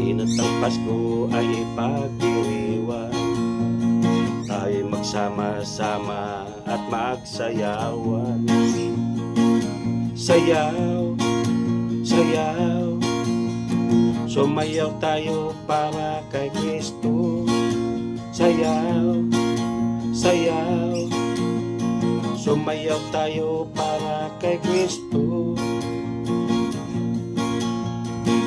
Halina't ang Pasko ay ipagdiriwang, tayo'y magsama-sama at magsayawan. Sayaw, sayaw, sumayaw tayo para kay Kristo. Sayaw, sayaw, sumayaw tayo para kay Kristo.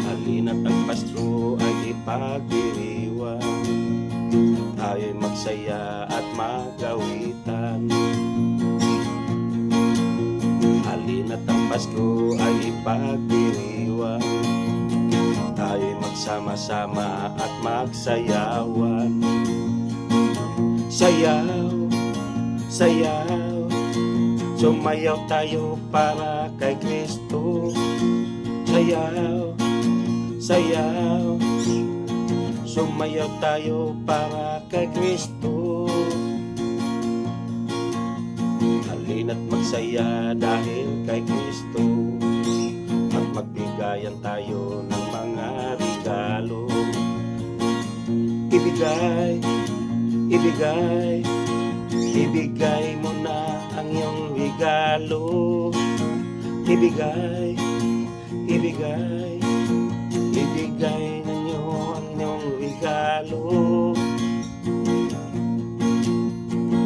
Halina't ang Pasko ay ipagdiriwang, tayo'y magsaya at magawitan. Halina't ang Pasko ay ipagdiriwang, tayo'y magsama-sama at magsayawan. Sayaw, sayaw, sumayaw tayo para kay Kristo. Sayaw, sayaw, sumayaw tayo para kay Kristo. Halina't magsaya dahil kay Kristo, at magbigayan tayo ng mga regalo. Ibigay, ibigay, ibigay mo na ang iyong regalo. Ibigay, ibigay, ibigay ninyo ang iyong regalo.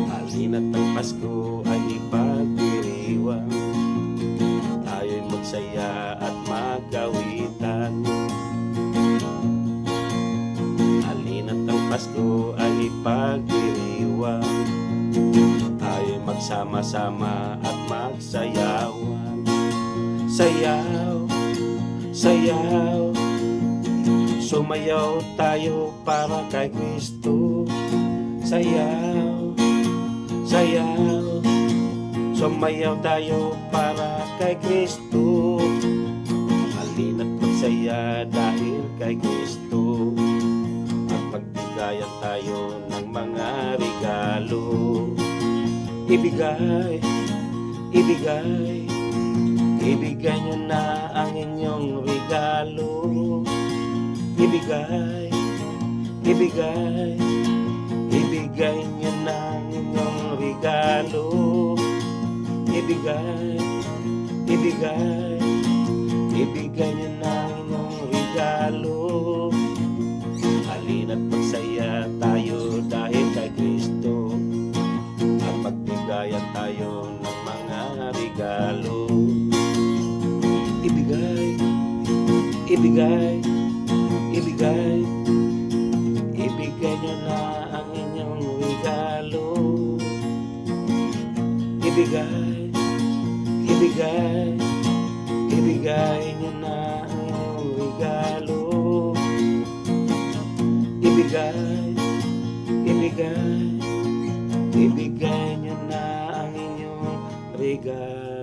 Halina't ang Pasko ay ipagdiriwang, tayo'y magsaya at magawitan. Halina't ang Pasko ay ipagdiriwang, tayo'y magsama-sama at magsayawan. Sayaw, sayaw, sumayaw tayo para kay Kristo. Sayaw, sayaw, sumayaw tayo para kay Kristo. Halina't magsaya dahil kay Kristo, at magbigayan tayo ng mga regalo. Ibigay, ibigay, ibigay nyo na ang inyong regalo. Ibigay, ibigay, ibigay nyo na ang inyong regalo. Ibigay, ibigay, ibigay nyo na ang inyong regalo. Halina't magsaya tayo dahil kay Kristo, at magbigayan tayo ng mga regalo. Ibigay, ibigay, ibigay, ibigay nyo na ang inyong regalo. Ibigay, ibigay, ibigay nyo na ang inyong regalo. Ibigay, ibigay, ibigay nyo na ang inyong regalo.